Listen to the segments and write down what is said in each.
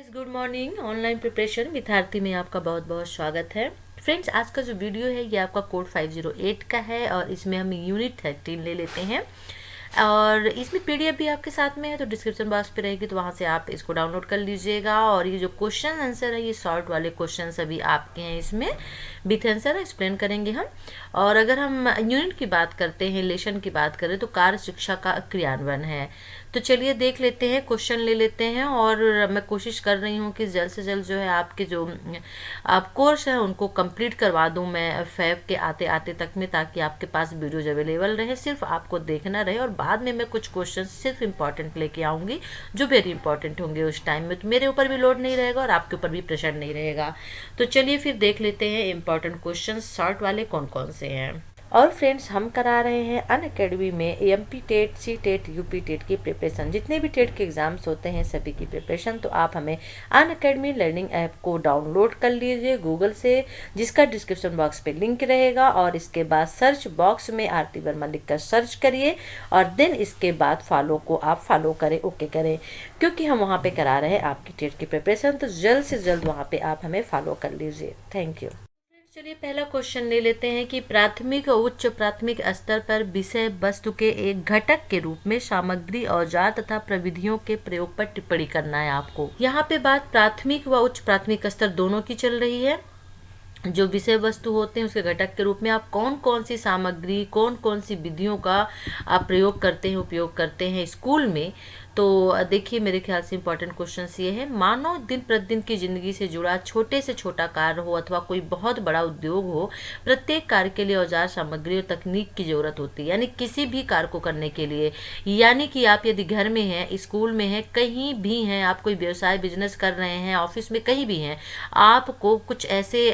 Guys, good morning. Online preparation with Aarti में आपका बहुत बहुत स्वागत है। फ्रेंड्स, आज का जो वीडियो है ये आपका कोड 508 का है और इसमें हम यूनिट 13 ले लेते हैं और इसमें पीडीएफ भी आपके साथ में है, तो डिस्क्रिप्शन बॉक्स पे रहेगी, तो वहाँ से आप इसको डाउनलोड कर लीजिएगा। और ये जो क्वेश्चन आंसर है ये शॉर्ट वाले क्वेश्चन सभी आपके हैं, इसमें विथ आंसर एक्सप्लेन करेंगे हम। और अगर हम यूनिट की बात करते हैं, लेसन की बात करें, तो कार्य शिक्षा का क्रियान्वयन है। तो चलिए देख लेते हैं, क्वेश्चन ले लेते हैं। और मैं कोशिश कर रही हूँ कि जल्द से जल्द जो है आपके जो आप कोर्स हैं उनको कंप्लीट करवा दूँ मैं फैब के आते आते तक में, ताकि आपके पास वीडियोज अवेलेबल रहे, सिर्फ आपको देखना रहे। और बाद में मैं कुछ क्वेश्चन सिर्फ इंपॉर्टेंट लेके आऊँगी जो वेरी इंपॉर्टेंट होंगे उस टाइम में, तो मेरे ऊपर भी लोड नहीं रहेगा और आपके ऊपर भी प्रेशर नहीं रहेगा। तो चलिए फिर देख लेते हैं इंपॉर्टेंट क्वेश्चन शॉर्ट वाले कौन कौन से हैं। और फ्रेंड्स, हम करा रहे हैं अनअकैडमी में MP TET, C TET, UP TET की प्रिपरेशन। जितने भी टेट के एग्जाम्स होते हैं सभी की प्रिपरेशन, तो आप हमें अनअकैडमी लर्निंग ऐप को डाउनलोड कर लीजिए गूगल से, जिसका डिस्क्रिप्शन बॉक्स पे लिंक रहेगा। और इसके बाद सर्च बॉक्स में आरती वर्मा लिख कर सर्च करिए और देन इसके बाद फॉलो को आप फॉलो करें, ओके करें, क्योंकि हम वहाँ पे करा रहे हैं आपकी टेट की प्रिपरेशन। तो जल्द से जल्द वहाँ पे आप हमें फॉलो कर लीजिए। Thank you. चलिए पहला क्वेश्चन ले लेते हैं कि प्राथमिक और उच्च प्राथमिक स्तर पर विषय वस्तु के एक घटक के रूप में सामग्री, औजार तथा प्रविधियों के प्रयोग पर टिप्पणी करना है आपको। यहाँ पे बात प्राथमिक व उच्च प्राथमिक स्तर दोनों की चल रही है। जो विषय वस्तु होते हैं उसके घटक के रूप में आप कौन कौन सी सामग्री, कौन कौन सी विधियों का आप प्रयोग करते हैं, उपयोग करते हैं स्कूल में। तो देखिए, मेरे ख्याल से इंपॉर्टेंट क्वेश्चन ये है, मानव दिन प्रतिदिन की जिंदगी से जुड़ा छोटे से छोटा कार्य हो अथवा कोई बहुत बड़ा उद्योग हो, प्रत्येक कार्य के लिए औजार, सामग्री और तकनीक की जरूरत होती है। यानी किसी भी कार्य को करने के लिए, यानी कि आप यदि घर में हैं, स्कूल में हैं, कहीं भी हैं, आप कोई व्यवसाय बिजनेस कर रहे हैं, ऑफिस में कहीं भी हैं, आपको कुछ ऐसे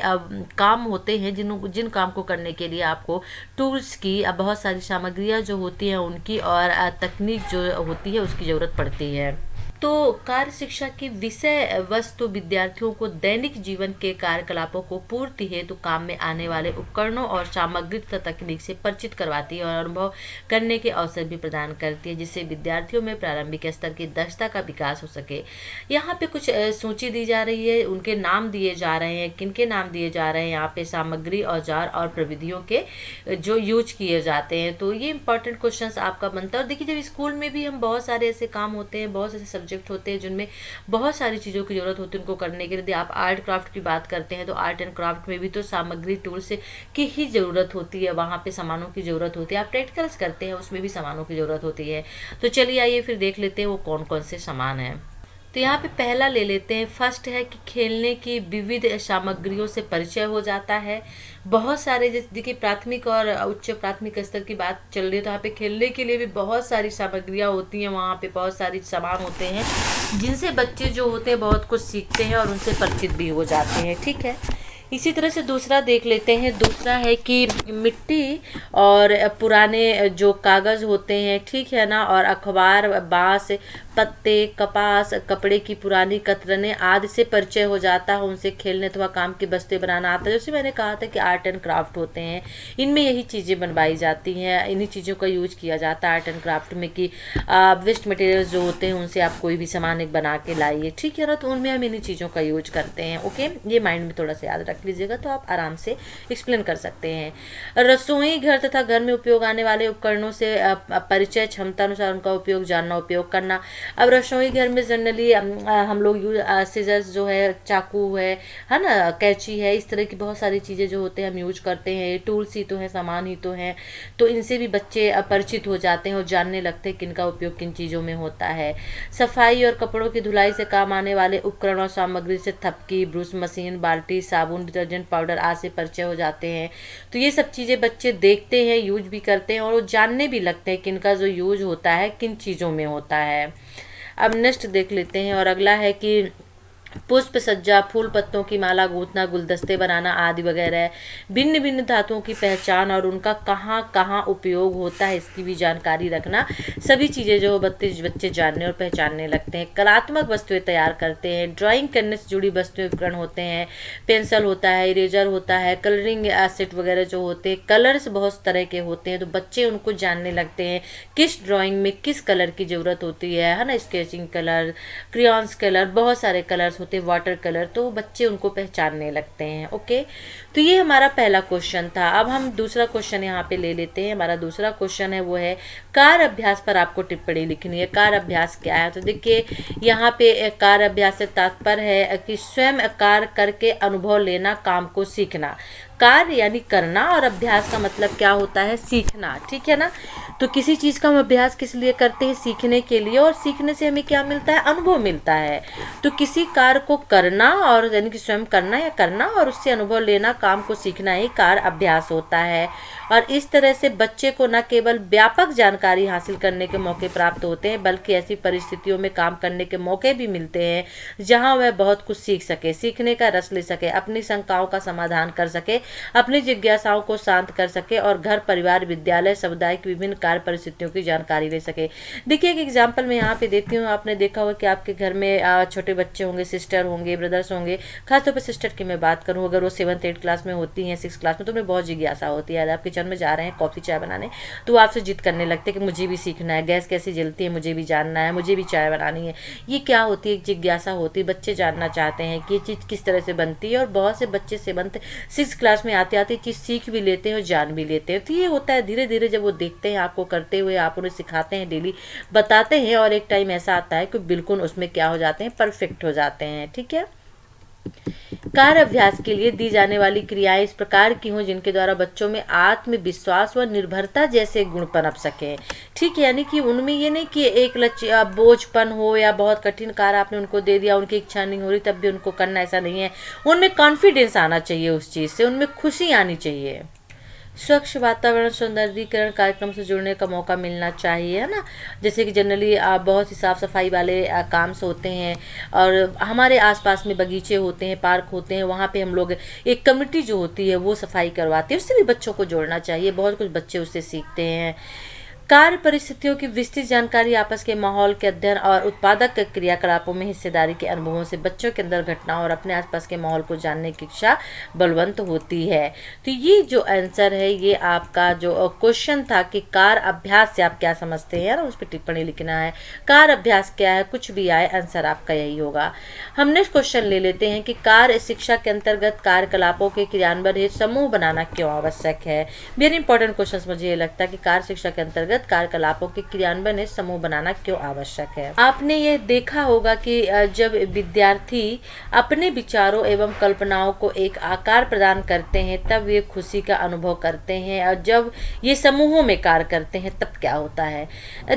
काम होते हैं जिन काम को करने के लिए आपको टूल्स की, बहुत सारी सामग्रियां जो होती हैं उनकी, और तकनीक जो होती है उसकी जरूरत पड़ती है। तो कार्य शिक्षा की विषय वस्तु विद्यार्थियों को दैनिक जीवन के कार्यकलापों को पूर्ति हेतु काम में आने वाले उपकरणों और सामग्री तथा तकनीक से परिचित करवाती है और अनुभव करने के अवसर भी प्रदान करती है, जिससे विद्यार्थियों में प्रारंभिक स्तर की दक्षता का विकास हो सके। यहाँ पे कुछ सूची दी जा रही है, उनके नाम दिए जा रहे हैं, किनके नाम दिए जा रहे हैं यहाँ पे, सामग्री, औजार और प्रविधियों के जो यूज किए जाते हैं। तो ये इंपॉर्टेंट क्वेश्चन आपका बनता है। और देखिए, जब स्कूल में भी हम बहुत सारे ऐसे काम होते हैं, बहुत ऐसे सब्जेक्ट होते हैं जिनमें बहुत सारी चीज़ों की जरूरत होती है उनको करने के लिए। यदि आप आर्ट क्राफ्ट की बात करते हैं तो आर्ट एंड क्राफ्ट में भी तो सामग्री, टूल्स की ही जरूरत होती है, वहाँ पे सामानों की जरूरत होती है। आप प्रैक्टिकल्स करते हैं उसमें भी सामानों की जरूरत होती है। तो चलिए आइए फिर देख लेते हैं वो कौन कौन से सामान हैं। तो यहाँ पे पहला ले लेते हैं, फर्स्ट है कि खेलने की विविध सामग्रियों से परिचय हो जाता है। बहुत सारे, जैसे देखिए प्राथमिक और उच्च प्राथमिक स्तर की बात चल रही है, तो यहाँ पे खेलने के लिए भी बहुत सारी सामग्रियाँ होती हैं, वहाँ पे बहुत सारी सामान होते हैं जिनसे बच्चे जो होते हैं बहुत कुछ सीखते हैं और उनसे परिचित भी हो जाते हैं। ठीक है, इसी तरह से दूसरा देख लेते हैं। दूसरा है कि मिट्टी और पुराने जो कागज़ होते हैं, ठीक है ना, और अखबार, बांस, पत्ते, कपास, कपड़े की पुरानी कतरने आदि से परिचय हो जाता है, उनसे खेलने अथवा काम की वस्तुएं बनाना आता है। जैसे मैंने कहा था कि आर्ट एंड क्राफ्ट होते हैं, इनमें यही चीज़ें बनवाई जाती हैं, इन्हीं चीज़ों का यूज किया जाता है आर्ट एंड क्राफ्ट में, कि वेस्ट मटेरियल्स जो होते हैं उनसे आप कोई भी सामान एक बना के लाइए, ठीक है ना, तो उनमें हम इन्हीं चीज़ों का यूज करते हैं। ओके, ये माइंड में थोड़ा सा याद रख लीजिएगा तो आप आराम से एक्सप्लेन कर सकते हैं। रसोई घर तथा घर में उपयोग आने वाले उपकरणों से परिचय, क्षमता अनुसार उनका उपयोग जानना, उपयोग करना। अब रसोई घर में जनरली हम लोग सीजर्स जो है, चाकू है ना, कैंची है, इस तरह की बहुत सारी चीज़ें जो होते हैं हम यूज करते हैं। टूल्स ही तो हैं, सामान ही तो हैं, तो इनसे भी बच्चे परिचित हो जाते हैं और जानने लगते हैं किनका उपयोग किन चीज़ों में होता है। सफाई और कपड़ों की धुलाई से काम आने वाले उपकरण और सामग्री से थपकी, ब्रश मशीन, बाल्टी, साबुन, डिटर्जेंट पाउडर आदि से परिचय हो जाते हैं। तो ये सब चीज़ें बच्चे देखते हैं, यूज भी करते हैं और वो जानने भी लगते हैं किनका जो यूज होता है किन चीज़ों में होता है। अब नेक्स्ट देख लेते हैं, और अगला है कि पुष्प सज्जा, फूल पत्तों की माला गूंथना, गुलदस्ते बनाना आदि वगैरह। भिन्न भिन्न धातुओं की पहचान और उनका कहाँ कहाँ उपयोग होता है इसकी भी जानकारी रखना। सभी चीज़ें जो बच्चे जानने और पहचानने लगते हैं। कलात्मक वस्तुएं तैयार करते हैं, ड्राइंग करने से जुड़ी वस्तुएं, उपकरण होते हैं, पेंसिल होता है, इरेजर होता है, कलरिंग सेट वगैरह जो होते हैं। कलर्स बहुत तरह के होते हैं, तो बच्चे उनको जानने लगते हैं किस ड्राइंग में किस कलर की ज़रूरत होती है ना, स्केचिंग कलर, क्रियॉन्स कलर, बहुत सारे कलर्स होते हैं वाटर कलर, तो बच्चे उनको पहचानने लगते हैं। ओके, तो ये हमारा पहला क्वेश्चन था। अब हम दूसरा क्वेश्चन यहाँ पे ले लेते हैं। हमारा दूसरा क्वेश्चन है वो है कार अभ्यास पर आपको टिप्पणी लिखनी है। कार अभ्यास क्या है? तो देखिए यहाँ पे कार अभ्यास से तात्पर्य है कि स्वयं कार्य करके अनुभव लेना, काम को सीखना। कार्य यानी करना और अभ्यास का मतलब क्या होता है? सीखना, ठीक है ना। तो किसी चीज़ का हम अभ्यास किस लिए करते हैं? सीखने के लिए, और सीखने से हमें क्या मिलता है? अनुभव मिलता है। तो किसी कार्य को करना और यानी कि स्वयं करना या करना और उससे अनुभव लेना, काम को सीखना ही कार्य अभ्यास होता है। और इस तरह से बच्चे को न केवल व्यापक जानकारी हासिल करने के मौके प्राप्त होते हैं, बल्कि ऐसी परिस्थितियों में काम करने के मौके भी मिलते हैं जहां वह बहुत कुछ सीख सके, सीखने का रस ले सके, अपनी शंकाओं का समाधान कर सके, अपनी जिज्ञासाओं को शांत कर सके और घर, परिवार, विद्यालय, समुदाय की विभिन्न कार्य परिस्थितियों की जानकारी ले सके। देखिए एक एग्जाम्पल मैं यहाँ पे देती हूँ। आपने देखा होगा कि आपके घर में छोटे बच्चे होंगे, सिस्टर होंगे, ब्रदर्स होंगे। खासतौर पर सिस्टर की मैं बात करूँ, अगर वो 7th 8th क्लास में होती हैं, 6th क्लास में, तो उन्हें बहुत जिज्ञासा होती है। आप किचन में जा रहे हैं कॉफ़ी चाय बनाने, तो आपसे जिद करने लगते हैं कि मुझे भी सीखना है, गैस कैसे जलती है मुझे भी जानना है, मुझे भी चाय बनानी है। ये क्या होती है? एक जिज्ञासा होती है। बच्चे जानना चाहते हैं कि ये चीज़ किस तरह से बनती है, और बहुत से बच्चे 6th क्लास में आते आते चीज़ सीख भी लेते हैं और जान भी लेते हैं। तो ये होता है धीरे धीरे जब वो देखते हैं आपको करते हुए, आप उन्हें सिखाते हैं, डेली बताते हैं, और एक टाइम ऐसा आता है कि बिल्कुल उसमें क्या हो जाते हैं? परफेक्ट हो जाते हैं। ठीक है। कार्य अभ्यास के लिए दी जाने वाली क्रियाएं इस प्रकार की हों जिनके द्वारा बच्चों में आत्मविश्वास व निर्भरता जैसे गुण पनप सकें। ठीक है, यानी कि उनमें ये नहीं कि एक बोझपन हो या बहुत कठिन कार्य आपने उनको दे दिया, उनकी इच्छा नहीं हो रही तब भी उनको करना, ऐसा नहीं है। उनमें कॉन्फिडेंस आना चाहिए उस चीज़ से, उनमें खुशी आनी चाहिए। स्वच्छ वातावरण सौंदर्यीकरण कार्यक्रम से जुड़ने का मौका मिलना चाहिए, है ना। जैसे कि जनरली बहुत ही साफ़ सफाई वाले काम से होते हैं, और हमारे आसपास में बगीचे होते हैं, पार्क होते हैं, वहाँ पे हम लोग एक कमेटी जो होती है वो सफाई करवाती है, उससे भी बच्चों को जोड़ना चाहिए। बहुत कुछ बच्चे उससे सीखते हैं। कार्य परिस्थितियों की विस्तृत जानकारी, आपस के माहौल के अध्ययन और उत्पादक क्रियाकलापों में हिस्सेदारी के अनुभवों से बच्चों के अंदर घटनाओं और अपने आसपास के माहौल को जानने की इच्छा बलवंत होती है। तो ये जो आंसर है, ये आपका जो क्वेश्चन था कि कार्य अभ्यास से आप क्या समझते हैं, ना उस पर टिप्पणी लिखना है। कार्य अभ्यास क्या है? कुछ भी आए, आंसर आपका यही होगा। हम नेक्स्ट क्वेश्चन ले लेते हैं कि कार्य शिक्षा के अंतर्गत कार्यकलापों के क्रियान्वयन हेतु समूह बनाना क्यों आवश्यक है। वेरी इंपॉर्टेंट क्वेश्चन मुझे ये लगता है कि कार्य शिक्षा के अंतर्गत कार्यकलापों के क्रियान्वयन हेतु समूह बनाना क्यों आवश्यक है। आपने ये देखा होगा कि जब विद्यार्थी अपने विचारों एवं कल्पनाओं को एक आकार प्रदान करते हैं तब वे खुशी का अनुभव करते हैं, और जब ये समूहों में कार्य करते हैं तब क्या होता है।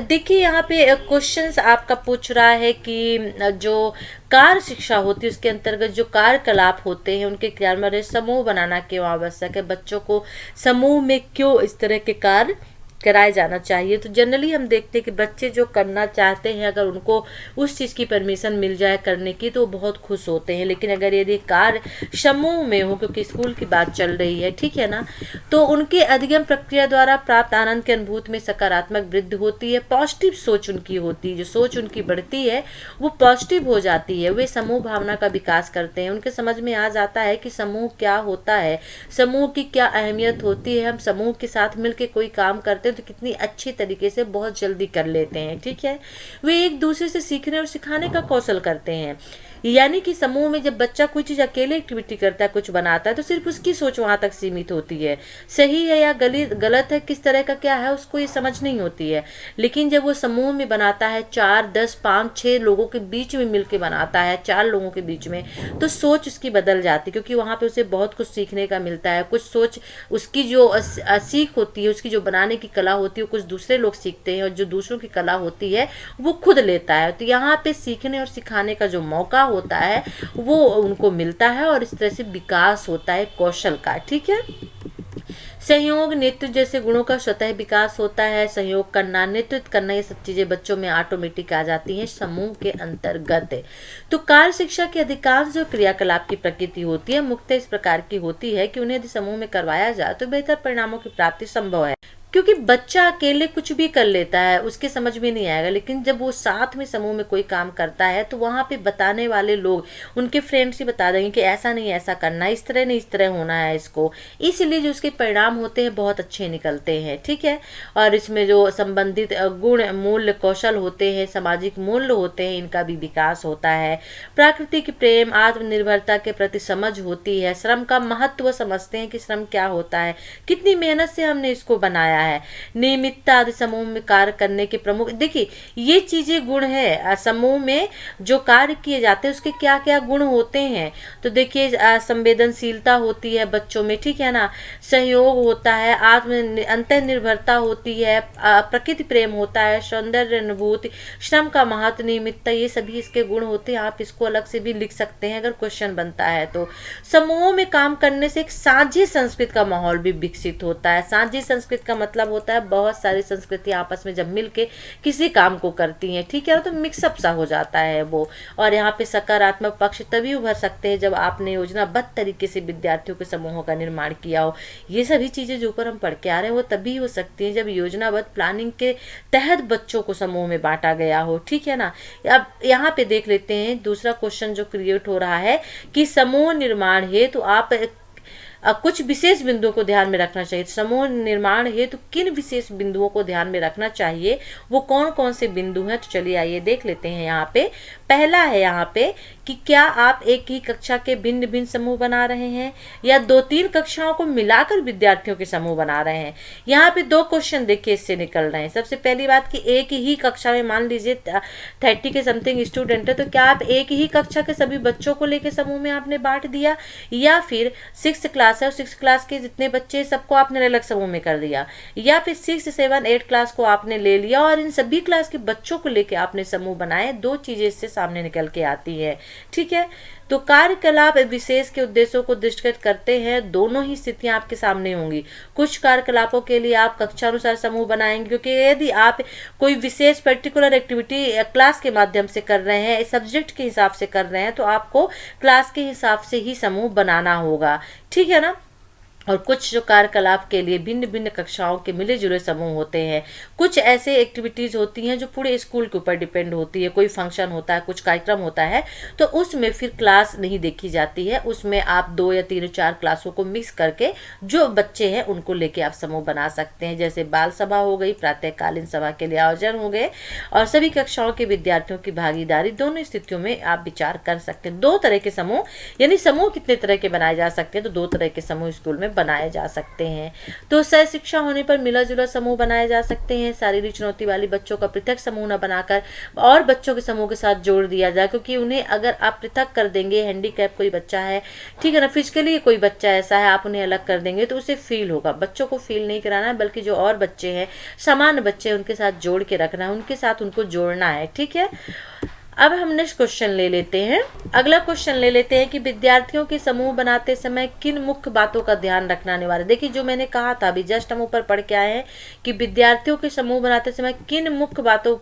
देखिए यहाँ पे क्वेश्चंस आपका पूछ रहा है कि जो कार्य शिक्षा होती है उसके अंतर्गत जो कार्यकलाप होते हैं उनके क्रियान्वयन समूह बनाना क्यों आवश्यक है, बच्चों को समूह में क्यों इस तरह के कार्य कराया जाना चाहिए। तो जनरली हम देखते हैं कि बच्चे जो करना चाहते हैं, अगर उनको उस चीज़ की परमिशन मिल जाए करने की तो वो बहुत खुश होते हैं। लेकिन अगर यदि कार्य समूह में हो, क्योंकि स्कूल की बात चल रही है, ठीक है ना, तो उनके अधिगम प्रक्रिया द्वारा प्राप्त आनंद के अनुभूति में सकारात्मक वृद्धि होती है, पॉजिटिव सोच उनकी होती है, जो सोच उनकी बढ़ती है वो पॉजिटिव हो जाती है। वे समूह भावना का विकास करते हैं, उनके समझ में आ जाता है कि समूह क्या होता है, समूह की क्या अहमियत होती है, हम समूह के साथ मिलकर कोई काम करते हैं तो कितनी अच्छी तरीके से बहुत जल्दी कर लेते हैं। ठीक है, वे एक दूसरे से सीखने और सिखाने का कौशल करते हैं। यानी कि समूह में जब बच्चा कोई चीज़ अकेले एक्टिविटी करता है, कुछ बनाता है, तो सिर्फ उसकी सोच वहाँ तक सीमित होती है, सही है या गलत है, किस तरह का क्या है, उसको ये समझ नहीं होती है। लेकिन जब वो समूह में बनाता है, 4 10 5 6 लोगों के बीच में मिलकर बनाता है, 4 लोगों के बीच में, तो सोच उसकी बदल जाती है, क्योंकि वहाँ पे उसे बहुत कुछ सीखने का मिलता है। कुछ सोच उसकी जो सीख होती है, उसकी जो बनाने की कला होती है, कुछ दूसरे लोग सीखते हैं, और जो दूसरों की कला होती है वो खुद लेता है। तो यहाँ पे सीखने और सिखाने का जो मौका होता है वो उनको मिलता है, और इस तरह से विकास होता है कौशल का। ठीक है, सहयोग, नेतृत्व जैसे गुणों का स्वतः विकास होता है। सहयोग करना, नेतृत्व करना, ये सब चीजें बच्चों में ऑटोमेटिक आ जाती हैं समूह के अंतर्गत। तो कार्य शिक्षा के अधिकांश जो क्रियाकलाप की प्रकृति होती है मुख्यतः इस प्रकार की होती है कि उन्हें यदि समूह में करवाया जाए तो बेहतर परिणामों की प्राप्ति संभव है। क्योंकि बच्चा अकेले कुछ भी कर लेता है, उसके समझ में नहीं आएगा, लेकिन जब वो साथ में समूह में कोई काम करता है तो वहाँ पे बताने वाले लोग, उनके फ्रेंड्स ही बता देंगे कि ऐसा नहीं ऐसा करना है, इस तरह नहीं इस तरह होना है इसको, इसलिए जो उसके परिणाम होते हैं बहुत अच्छे निकलते हैं। ठीक है, और इसमें जो संबंधित गुण, मूल्य, कौशल होते हैं, सामाजिक मूल्य होते हैं, इनका भी विकास होता है। प्रकृति के प्रेम, आत्मनिर्भरता के प्रति समझ होती है, श्रम का महत्व समझते हैं कि श्रम क्या होता है, कितनी मेहनत से हमने इसको बनाया है, नियमितता आदि समूह में कार्य करने के प्रमुख, देखिए ये चीजें गुण है, समूह में जो कार्य किए जाते हैं उसके क्या क्या गुण होते हैं। तो देखिए संवेदनशीलता होती है बच्चों में, ठीक है ना, सहयोग होता है, अंतर्निर्भरता होती है, प्रकृति प्रेम होता है, सौंदर्य अनुभूति, श्रम का महत्व, नियमितता, ये सभी इसके गुण होते हैं। आप इसको अलग से भी लिख सकते हैं अगर क्वेश्चन बनता है तो। समूहों में काम करने से एक साझी संस्कृति का माहौल भी विकसित होता है। साझी संस्कृति का मतलब होता है बहुत सारी संस्कृति आपस में जब मिलके किसी काम को करती हैं, ठीक है, तो मिक्सअप सा हो जाता है वो। और यहाँ पे सकारात्मक पक्ष तभी उभर सकते हैं जब आपने योजनाबद्ध तरीके से विद्यार्थियों के समूहों का निर्माण किया हो। ये सभी चीजें जो ऊपर हम पढ़ के आ रहे हैं वो तभी हो सकती हैं जब योजनाबद्ध प्लानिंग के तहत बच्चों को समूह में बांटा गया हो, ठीक है ना। अब यहाँ पे देख लेते हैं दूसरा क्वेश्चन जो क्रिएट हो रहा है कि समूह निर्माण हेतु आप कुछ विशेष बिंदुओं को ध्यान में रखना चाहिए। समूह निर्माण हेतु किन विशेष बिंदुओं को ध्यान में रखना चाहिए, वो कौन कौन से बिंदु हैं, तो चलिए आइए देख लेते हैं। यहाँ पे पहला है यहाँ पे कि क्या आप एक ही कक्षा के भिन्न भिन्न समूह बना रहे हैं या 2-3 कक्षाओं को मिलाकर विद्यार्थियों के समूह बना रहे हैं। यहाँ पे 2 क्वेश्चन देखिए इससे निकल रहे हैं। सबसे पहली बात कि एक ही कक्षा में मान लीजिए 30 के समथिंग स्टूडेंट है, तो क्या आप एक ही कक्षा के सभी बच्चों को लेकर समूह में आपने बांट दिया, या फिर 6th क्लास है और 6th क्लास के जितने बच्चे सबको आपने अलग समूह में कर दिया, या फिर 6, 7, 8 क्लास को आपने ले लिया और इन सभी क्लास के बच्चों को लेकर आपने समूह बनाए। 2 चीजें इससे सामने निकल के आती है, ठीक है। तो कार्यकलाप विशेष के उद्देश्यों को दृष्टिगत करते हैं, दोनों ही स्थितियां आपके सामने होंगी। कुछ कार्यकलापों के लिए आप कक्षा अनुसार समूह बनाएंगे, क्योंकि यदि आप कोई विशेष पर्टिकुलर एक्टिविटी क्लास के माध्यम से कर रहे हैं, सब्जेक्ट के हिसाब से कर रहे हैं, तो आपको क्लास के हिसाब से ही समूह बनाना होगा, ठीक है ना। और कुछ जो कार्यकलाप के लिए भिन्न भिन्न कक्षाओं के मिले जुले समूह होते हैं। कुछ ऐसे एक्टिविटीज़ होती हैं जो पूरे स्कूल के ऊपर डिपेंड होती है, कोई फंक्शन होता है, कुछ कार्यक्रम होता है, तो उसमें फिर क्लास नहीं देखी जाती है, उसमें आप 2 या 3 या 4 क्लासों को मिक्स करके जो बच्चे हैं उनको लेके आप समूह बना सकते हैं। जैसे बाल सभा हो गई, प्रातःकालीन सभा के लिए आयोजन हो गए, और सभी कक्षाओं के विद्यार्थियों की भागीदारी, दोनों स्थितियों में आप विचार कर सकते हैं। 2 तरह के समूह, यानी समूह कितने तरह के बनाए जा सकते हैं, तो 2 तरह के समूह स्कूल में बनाए जा सकते हैं। तो सह शिक्षा होने पर मिला जुला समूह बनाए जा सकते हैं। शारीरिक चुनौती वाली बच्चों का पृथक समूह न बनाकर और बच्चों के समूह के साथ जोड़ दिया जाए, क्योंकि उन्हें अगर आप पृथक कर देंगे, हैंडीकैप कोई बच्चा है, ठीक है ना, फिजिकली कोई बच्चा ऐसा है, आप उन्हें अलग कर देंगे तो उसे फील होगा। बच्चों को फील नहीं कराना है, बल्कि जो और बच्चे हैं, सामान्य बच्चे, उनके साथ जोड़ के रखना है, उनके साथ उनको जोड़ना है, ठीक है। अब हम नेक्स्ट क्वेश्चन ले लेते हैं। अगला क्वेश्चन ले लेते हैं कि विद्यार्थियों के समूह बनाते समय किन मुख्य बातों का ध्यान रखना अनिवार्य। देखिए जो मैंने कहा था अभी जस्ट हम ऊपर पढ़ के आए हैं कि विद्यार्थियों के समूह बनाते समय किन मुख्य बातों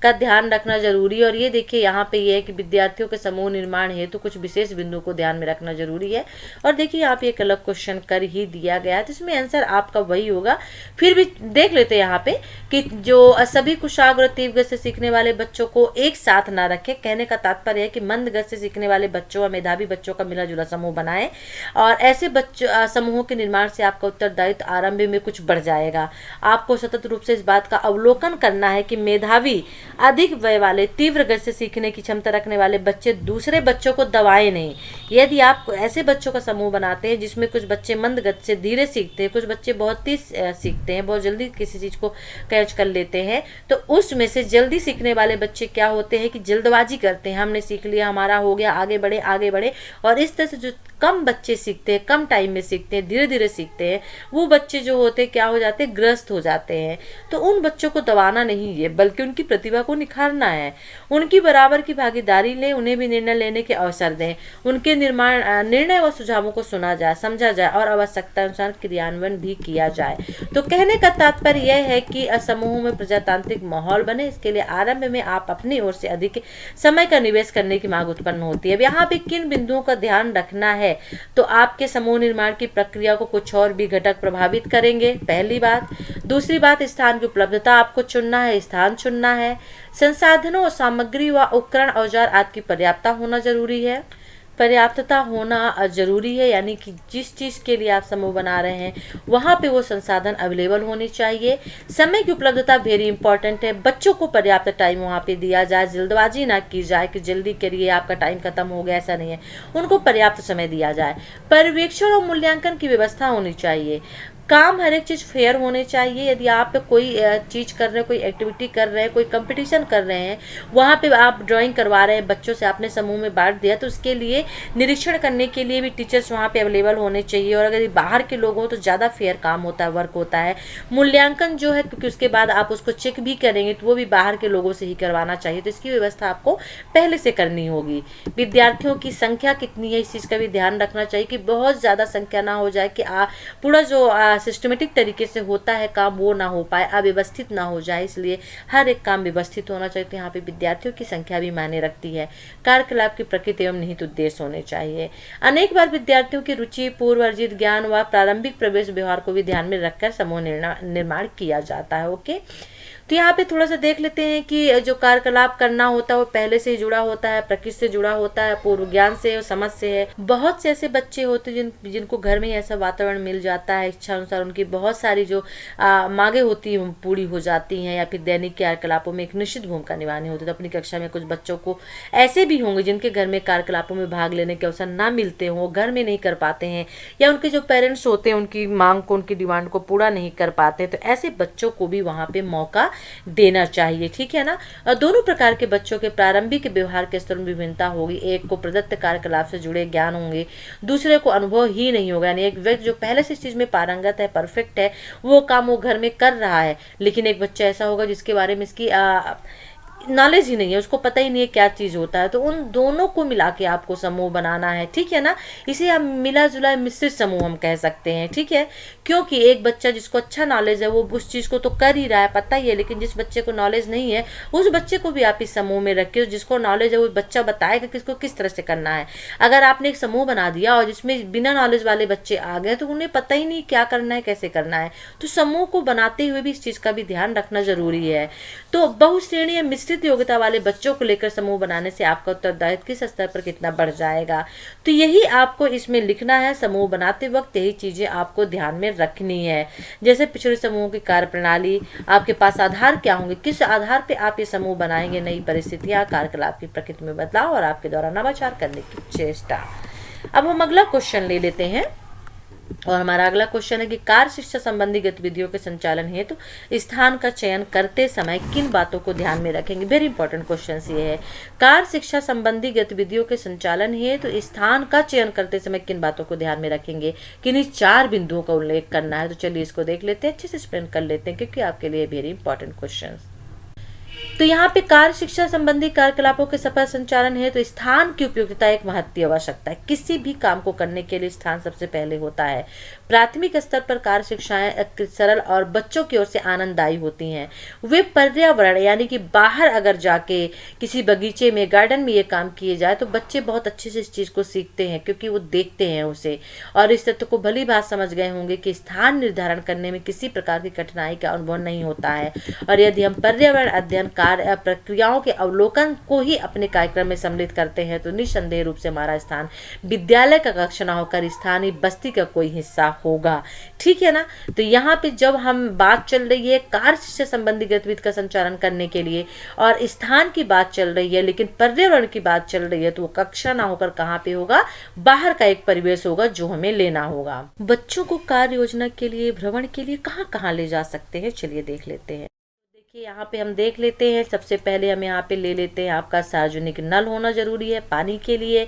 का ध्यान रखना जरूरी है। और ये देखिए यहाँ पे ये है कि विद्यार्थियों के समूह निर्माण हेतु तो कुछ विशेष बिंदु को ध्यान में रखना जरूरी है। और देखिए यहाँ पे एक अलग क्वेश्चन कर ही दिया गया है, तो इसमें आंसर आपका वही होगा। फिर भी देख लेते हैं यहाँ पे कि जो सभी कुशाग्र और तीव्र गति से सीखने वाले बच्चों को एक साथ ना रखे। कहने का तात्पर्य है कि मंद गति से सीखने वाले बच्चों और मेधावी बच्चों का मिला जुला समूह बनाएं, और ऐसे बच्चों समूहों के निर्माण से आपका उत्तरदायित्व आरंभ में कुछ बढ़ जाएगा। आपको सतत रूप से इस बात का अवलोकन करना है कि मेधावी, अधिक व्यय वाले, तीव्र गति से सीखने की क्षमता रखने वाले बच्चे दूसरे बच्चों को दबाएं नहीं। यदि आप ऐसे बच्चों का समूह बनाते हैं जिसमें कुछ बच्चे मंद गति से धीरे सीखते हैं, कुछ बच्चे बहुत तेज सीखते हैं, बहुत जल्दी किसी चीज को कैच कर लेते हैं, तो उसमें से जल्दी सीखने वाले बच्चे क्या होते हैं कि जल्दबाजी करते हैं, हमने सीख लिया, हमारा हो गया, आगे बढ़े आगे बढ़े। और इस तरह से जो कम बच्चे सीखते हैं, कम टाइम में सीखते हैं, धीरे धीरे सीखते हैं, वो बच्चे जो होते हैं क्या हो जाते हैं, ग्रस्त हो जाते हैं। तो उन बच्चों को दबाना नहीं है, बल्कि उनकी प्रतिभा को निखारना है, उनकी बराबर की भागीदारी लें, उन्हें भी निर्णय लेने के अवसर दें, उनके निर्णय व सुझावों को सुना जाए, समझा जाए और आवश्यकता अनुसार क्रियान्वयन भी किया जाए। तो कहने का तात्पर्य यह है कि समूहों में प्रजातांत्रिक माहौल बने, इसके लिए आरंभ में आप अपनी ओर से अधिक समय का निवेश करने की मांग उत्पन्न होती है। अब यहाँ पे किन बिंदुओं का ध्यान रखना है, तो आपके समूह निर्माण की प्रक्रिया को कुछ और भी घटक प्रभावित करेंगे, पहली बात। दूसरी बात, स्थान की उपलब्धता आपको चुनना है, स्थान चुनना है। संसाधनों और सामग्री व उपकरण औजार आदि की पर्याप्तता होना जरूरी है। पर्याप्तता होना जरूरी है, यानी कि जिस चीज़ के लिए आप समूह बना रहे हैं वहाँ पे वो संसाधन अवेलेबल होने चाहिए। समय की उपलब्धता वेरी इंपॉर्टेंट है, बच्चों को पर्याप्त टाइम वहाँ पे दिया जाए, जल्दबाजी ना की जाए कि जल्दी करिए आपका टाइम खत्म हो गया, ऐसा नहीं है, उनको पर्याप्त समय दिया जाए। पर्यवेक्षण और मूल्यांकन की व्यवस्था होनी चाहिए। काम हर एक चीज़ फेयर होने चाहिए। यदि आप कोई चीज़ कर रहे हैं, कोई एक्टिविटी कर रहे हैं, कोई कंपटीशन कर रहे हैं, वहाँ पे आप ड्राइंग करवा रहे हैं बच्चों से, आपने समूह में बांट दिया, तो उसके लिए निरीक्षण करने के लिए भी टीचर्स वहाँ पे अवेलेबल होने चाहिए। और अगर बाहर के लोग हों तो ज़्यादा फेयर काम होता है, वर्क होता है। मूल्यांकन जो है, क्योंकि उसके बाद आप उसको चेक भी करेंगे तो वो भी बाहर के लोगों से ही करवाना चाहिए, तो इसकी व्यवस्था आपको पहले से करनी होगी। विद्यार्थियों की संख्या कितनी है, इस चीज़ का भी ध्यान रखना चाहिए कि बहुत ज़्यादा संख्या ना हो जाए कि पूरा जो सिस्टमेटिक तरीके से होता है काम वो ना हो पाए, अव्यवस्थित ना हो जाए, इसलिए हर एक काम व्यवस्थित होना चाहिए। तो यहाँ पे विद्यार्थियों की संख्या भी मायने रखती है। कार्यकलाप की प्रकृति एवं निहित उद्देश्य होने चाहिए। अनेक बार विद्यार्थियों की रुचि, पूर्व अर्जित ज्ञान व प्रारंभिक प्रवेश व्यवहार को भी ध्यान में रखकर समूह निर्माण किया जाता है। ओके, तो यहाँ पे थोड़ा सा देख लेते हैं कि जो कार्यकलाप करना होता है वो पहले से ही जुड़ा होता है, प्रकृति से जुड़ा होता है, पूर्व ज्ञान से और समझ से है। बहुत से ऐसे बच्चे होते हैं जिनको घर में ऐसा वातावरण मिल जाता है, इच्छा अनुसार उनकी बहुत सारी जो मांगे होती हैं पूरी हो जाती हैं, या फिर दैनिक कार्यकलापों में एक निश्चित भूमिका निभानी होती है। तो अपनी कक्षा में कुछ बच्चों को ऐसे भी होंगे जिनके घर में कार्यकलापों में भाग लेने के अवसर ना मिलते हों, घर में नहीं कर पाते हैं, या उनके जो पेरेंट्स होते हैं उनकी मांग को, उनकी डिमांड को पूरा नहीं कर पाते, तो ऐसे बच्चों को भी वहाँ पे मौका देना चाहिए, ठीक है ना। और दोनों प्रकार के बच्चों के प्रारंभिक व्यवहार के स्तर में विभिन्नता होगी। एक को प्रदत्त कार्यकलाप से जुड़े ज्ञान होंगे, दूसरे को अनुभव ही नहीं होगा। यानी एक व्यक्ति जो पहले से इस चीज में पारंगत है, परफेक्ट है, वो काम वो घर में कर रहा है, लेकिन एक बच्चा ऐसा होगा जिसके बारे में इसकी नॉलेज ही नहीं है, उसको पता ही नहीं है क्या चीज होता है। तो उन दोनों को मिला के आपको समूह बनाना है, ठीक है ना। इसे हम मिला जुला मिश्रित समूह हम कह सकते हैं, ठीक है। क्योंकि एक बच्चा जिसको अच्छा नॉलेज है वो उस चीज को तो कर ही रहा है, पता ही है, लेकिन जिस बच्चे को नॉलेज नहीं है उस बच्चे को भी आप इस समूह में रखिए। जिसको नॉलेज है वो बच्चा बताएगा किसको किस तरह से करना है। अगर आपने एक समूह बना दिया और जिसमें बिना नॉलेज वाले बच्चे आ गए तो उन्हें पता ही नहीं क्या करना है, कैसे करना है। तो समूह को बनाते हुए भी इस चीज का भी ध्यान रखना जरूरी है। तो बहुश्रेणीय मिश्रित योग्यता वाले बच्चों को लेकर समूह बनाने से आपका उत्तरदायित्व किस स्तर पर कितना बढ़ जाएगा, तो यही आपको इसमें लिखना है। समूह बनाते वक्त यही चीजें आपको ध्यान में रखनी है। जैसे पिछड़े समूह की कार्यप्रणाली, आपके पास आधार क्या होंगे, किस आधार पे आप ये समूह बनाएंगे, नई परिस्थितियां, कार्यकलाप की प्रकृति में बदलाव और आपके द्वारा नवाचार करने की चेष्टा। अब हम अगला क्वेश्चन ले लेते हैं, और हमारा अगला क्वेश्चन है कि कार्य शिक्षा संबंधी गतिविधियों के संचालन हेतु स्थान का चयन करते समय किन बातों को ध्यान में रखेंगे। वेरी इंपॉर्टेंट क्वेश्चन ये है। कार्य शिक्षा संबंधी गतिविधियों के संचालन हेतु स्थान का चयन करते समय किन बातों को ध्यान में रखेंगे, किन्हीं 4 बिंदुओं का उल्लेख करना है। तो चलिए इसको देख लेते हैं, अच्छे से एक्सप्लेन कर लेते हैं, क्योंकि आपके लिए वेरी इंपॉर्टेंट क्वेश्चन। तो यहाँ पे कार्य शिक्षा संबंधी कार्यकलापों के सफल संचालन है तो स्थान की उपयोगिता एक महत्वपूर्ण आवश्यकता है। किसी भी काम को करने के लिए स्थान सबसे पहले होता है। प्राथमिक स्तर पर कार्य शिक्षाएं सरल और बच्चों की ओर से आनंददायी होती हैं। वे पर्यावरण यानी कि बाहर अगर जाके किसी बगीचे में, गार्डन में ये काम किए जाए तो बच्चे बहुत अच्छे से इस चीज को सीखते हैं, क्योंकि वो देखते हैं उसे। और इस तथ्य को भली बात समझ गए होंगे कि स्थान निर्धारण करने में किसी प्रकार की कठिनाई का अनुभव नहीं होता है। और यदि हम पर्यावरण अध्ययन कार्य प्रक्रियाओं के अवलोकन को ही अपने कार्यक्रम में सम्मिलित करते हैं तो निस्संदेह रूप से हमारा स्थान विद्यालय का कक्षा न होकर स्थानीय बस्ती का कोई हिस्सा होगा, ठीक है ना। तो यहाँ पे जब हम बात चल रही है कार्य शिक्षा संबंधी गतिविधि का संचालन करने के लिए और स्थान की बात चल रही है, लेकिन पर्यावरण की बात चल रही है, तो वो कक्षा ना होकर कहाँ पे होगा, बाहर का एक परिवेश होगा जो हमें लेना होगा। बच्चों को कार्य योजना के लिए, भ्रमण के लिए कहाँ कहाँ ले जा सकते हैं, चलिए देख लेते हैं। यहाँ पे हम देख लेते हैं। सबसे पहले हम यहाँ पे ले लेते हैं, आपका सार्वजनिक नल होना जरूरी है पानी के लिए।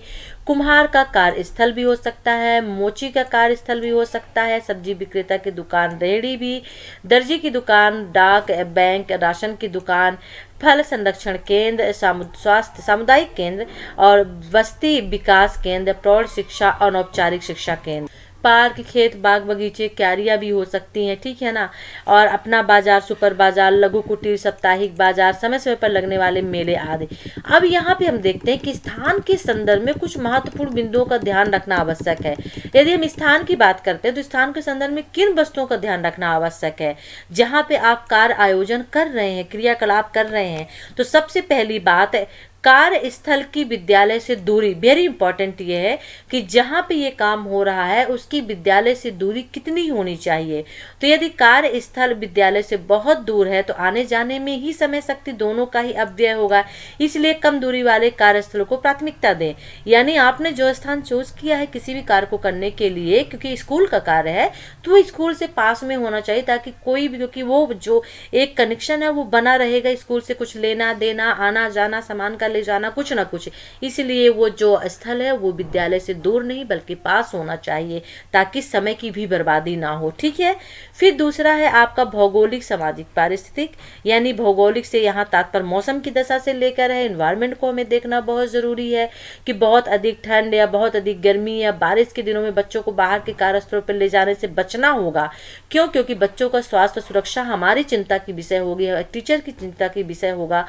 कुम्हार का कार्यस्थल भी हो सकता है, मोची का कार्यस्थल भी हो सकता है, सब्जी विक्रेता की दुकान, रेहड़ी भी, दर्जी की दुकान, डाक बैंक, राशन की दुकान, फल संरक्षण केंद्र, स्वास्थ्य सामुदायिक केंद्र और बस्ती विकास केंद्र, प्रौढ़ शिक्षा, अनौपचारिक शिक्षा केंद्र। पार्क, खेत, बाग बगीचे, क्यारियाँ भी हो सकती हैं, ठीक है ना। और अपना बाजार, सुपर बाजार, लघु कुटीर, साप्ताहिक बाजार, समय समय पर लगने वाले मेले आदि। अब यहाँ पे हम देखते हैं कि स्थान के संदर्भ में कुछ महत्वपूर्ण बिंदुओं का ध्यान रखना आवश्यक है। यदि हम स्थान की बात करते हैं तो स्थान के संदर्भ में किन वस्तुओं का ध्यान रखना आवश्यक है जहाँ पे आप कार्य आयोजन कर रहे हैं, क्रियाकलाप कर रहे हैं। तो सबसे पहली बात है, कार्यस्थल की विद्यालय से दूरी। वेरी इंपॉर्टेंट ये है कि जहाँ पे ये काम हो रहा है उसकी विद्यालय से दूरी कितनी होनी चाहिए। तो यदि कार्यस्थल विद्यालय से बहुत दूर है तो आने जाने में ही समय शक्ति दोनों का ही अपव्यय होगा, इसलिए कम दूरी वाले कार्यस्थलों को प्राथमिकता दें। यानी आपने जो स्थान चूज किया है किसी भी कार्य को करने के लिए, क्योंकि स्कूल का कार्य है तो वो स्कूल से पास में होना चाहिए, ताकि कोई भी, क्योंकि वो जो एक कनेक्शन है वो बना रहेगा, स्कूल से कुछ लेना देना, आना जाना, सामान का ले जाना, कुछ ना कुछ। इसलिए वो जो स्थल है वो विद्यालय से दूर नहीं बल्कि पास होना चाहिए, ताकि समय की भी बर्बादी ना हो, ठीक है। फिर दूसरा है आपका भौगोलिक, सामाजिक, पारिस्थितिक। यानी भौगोलिक से यहाँ तात्पर्य मौसम की दशा से लेकर है, एनवायरमेंट को हमें देखना बहुत जरूरी है कि बहुत अधिक ठंड या बहुत अधिक गर्मी या बारिश के दिनों में बच्चों को बाहर के कार्यस्थलों पर ले जाने से बचना होगा। क्यों? क्योंकि बच्चों का स्वास्थ्य सुरक्षा हमारी चिंता की विषय होगी, टीचर की चिंता की विषय होगा।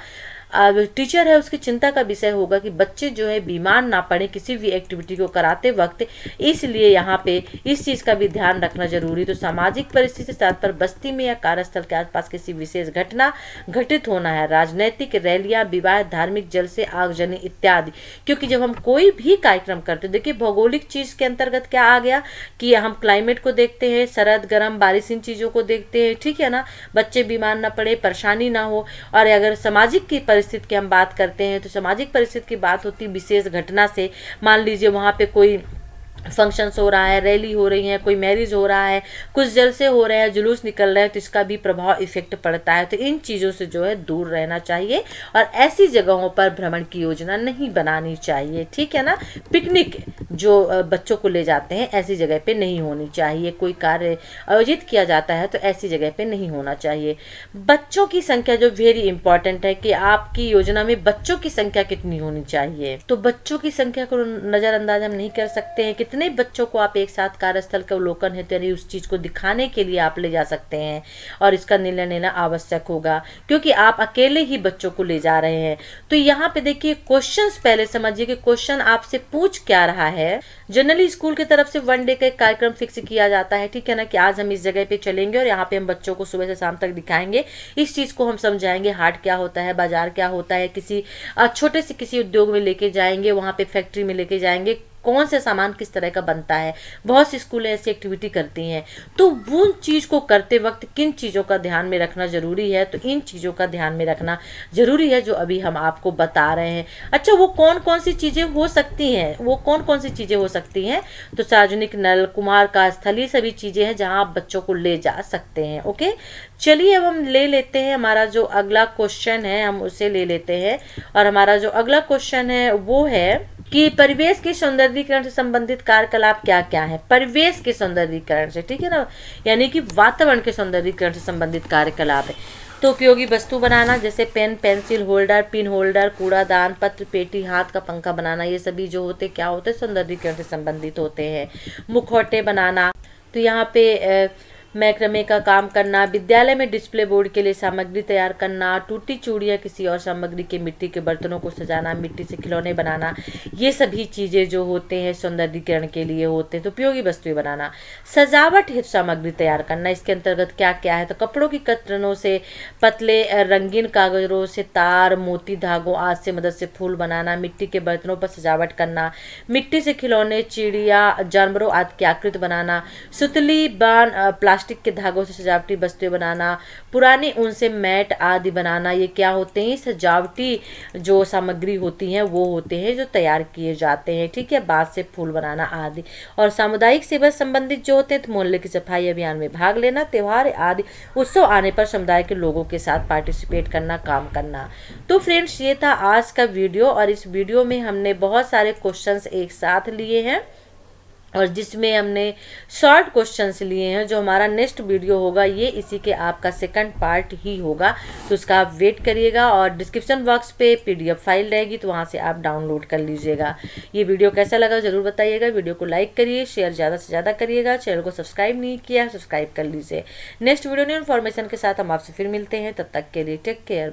टीचर है उसकी चिंता का विषय होगा कि बच्चे जो है बीमार ना पड़े किसी भी एक्टिविटी को कराते वक्त, इसलिए यहाँ पे इस चीज़ का भी ध्यान रखना जरूरी। तो सामाजिक परिस्थिति से तात्पर्य बस्ती में या कार्यस्थल के आसपास किसी विशेष घटना घटित होना है, राजनैतिक रैलियां, विवाह, धार्मिक, जल से आगजनी इत्यादि। क्योंकि जब हम कोई भी कार्यक्रम करते, देखिए भौगोलिक चीज के अंतर्गत क्या आ गया कि हम क्लाइमेट को देखते हैं, शरद, गर्म, बारिश, इन चीजों को देखते हैं, ठीक है ना, बच्चे बीमार ना पड़े, परेशानी ना हो। और अगर सामाजिक की परिस्थिति की हम बात करते हैं तो सामाजिक परिस्थिति की बात होती है विशेष घटना से। मान लीजिए वहां पे कोई फंक्शंस हो रहा है, रैली हो रही है, कोई मैरिज हो रहा है, कुछ जलसे हो रहे हैं, जुलूस निकल रहे हैं, तो इसका भी प्रभाव इफेक्ट पड़ता है। तो इन चीज़ों से जो है दूर रहना चाहिए और ऐसी जगहों पर भ्रमण की योजना नहीं बनानी चाहिए, ठीक है ना। पिकनिक जो बच्चों को ले जाते हैं ऐसी जगह पे नहीं होनी चाहिए। कोई कार्य आयोजित किया जाता है तो ऐसी जगह पे नहीं होना चाहिए। बच्चों की संख्या जो वेरी इंपॉर्टेंट है कि आपकी योजना में बच्चों की संख्या कितनी होनी चाहिए। तो बच्चों की संख्या को नजरअंदाज हम नहीं कर सकते हैं। कितने बच्चों को आप एक साथ कार्यस्थल का अवलोकन है यानी उस चीज को दिखाने के लिए आप ले जा सकते हैं और इसका निर्णय लेना आवश्यक होगा, क्योंकि आप अकेले ही बच्चों को ले जा रहे हैं। तो यहाँ पे देखिए क्वेश्चंस पहले समझिए कि क्वेश्चन आपसे पूछ क्या रहा है। जनरली स्कूल की तरफ से वन डे का एक कार्यक्रम फिक्स किया जाता है, ठीक है ना, कि आज हम इस जगह पे चलेंगे और यहाँ पे हम बच्चों को सुबह से शाम तक दिखाएंगे, इस चीज को हम समझाएंगे, हाट क्या होता है, बाजार क्या होता है, किसी छोटे से किसी उद्योग में लेके जाएंगे, वहां पे फैक्ट्री में लेके जाएंगे, कौन से सामान किस तरह का बनता है। बहुत सी स्कूलें ऐसी एक्टिविटी करती हैं। तो वो चीज को करते वक्त किन चीजों का ध्यान में रखना जरूरी है, तो इन चीजों का ध्यान में रखना जरूरी है जो अभी हम आपको बता रहे हैं। अच्छा, वो कौन कौन सी चीजें हो सकती हैं, वो कौन कौन सी चीजें हो सकती हैं, तो सार्वजनिक नल, कुमार का स्थल, ये सभी चीजें हैं जहां आप बच्चों को ले जा सकते हैं। ओके, चलिए अब हम ले लेते हैं हमारा जो अगला क्वेश्चन है, हम उसे ले लेते हैं। और हमारा जो अगला क्वेश्चन है वो है कि परिवेश के सौंदर्यीकरण से संबंधित कार्यकलाप क्या क्या है। परिवेश के सौंदर्यीकरण से, ठीक है ना, यानी कि वातावरण के सौंदर्यीकरण से संबंधित कार्यकलाप है। तो उपयोगी वस्तु बनाना, जैसे pen, pencil holder, pin holder, कूड़ादान, पत्र पेटी, हाथ का पंखा बनाना, ये सभी जो होते क्या होते हैं, सौंदर्यीकरण से संबंधित होते हैं। मुखौटे बनाना, तो यहाँ पे मैक्रमे का काम करना, विद्यालय में डिस्प्ले बोर्ड के लिए सामग्री तैयार करना, टूटी चूड़ियाँ किसी और सामग्री के मिट्टी के बर्तनों को सजाना, मिट्टी से खिलौने बनाना, ये सभी चीज़ें जो होते हैं सौंदर्यीकरण के लिए होते हैं। तो उपयोगी वस्तुएं बनाना, सजावट हेतु सामग्री तैयार करना, इसके अंतर्गत क्या क्या है, तो कपड़ों की कतरनों से, पतले रंगीन कागजों से तार, मोती, धागों आदि से मदद से फूल बनाना, मिट्टी के बर्तनों पर सजावट करना, मिट्टी से खिलौने, चिड़िया, जानवरों आदि की आकृति बनाना, सुतली, बान, प्लास्टिक के धागों से सजावटी वस्तुएं बनाना, पुरानी ऊन से मैट आदि बनाना, ये क्या होते हैं, सजावटी जो सामग्री होती हैं वो होते हैं जो तैयार किए जाते हैं, ठीक है, बांस से फूल बनाना आदि। और सामुदायिक सेवा संबंधित जो होते हैं, तो मोहल्ले की सफाई अभियान में भाग लेना, त्योहार आदि उत्सव आने पर समुदाय के लोगों के साथ पार्टिसिपेट करना, काम करना। तो फ्रेंड्स, ये था आज का वीडियो और इस वीडियो में हमने बहुत सारे क्वेश्चंस एक साथ लिए हैं और जिसमें हमने शॉर्ट क्वेश्चंस लिए हैं। जो हमारा नेक्स्ट वीडियो होगा ये इसी के आपका सेकंड पार्ट ही होगा, तो उसका आप वेट करिएगा। और डिस्क्रिप्शन बॉक्स पे पीडीएफ फाइल रहेगी, तो वहाँ से आप डाउनलोड कर लीजिएगा। ये वीडियो कैसा लगा ज़रूर बताइएगा। वीडियो को लाइक करिए, शेयर ज़्यादा से ज़्यादा करिएगा। चैनल को सब्सक्राइब नहीं किया, सब्सक्राइब कर लीजिए। नेक्स्ट वीडियो न्यू इन्फॉर्मेशन के साथ हम आपसे फिर मिलते हैं, तब तक के लिए टेक केयर।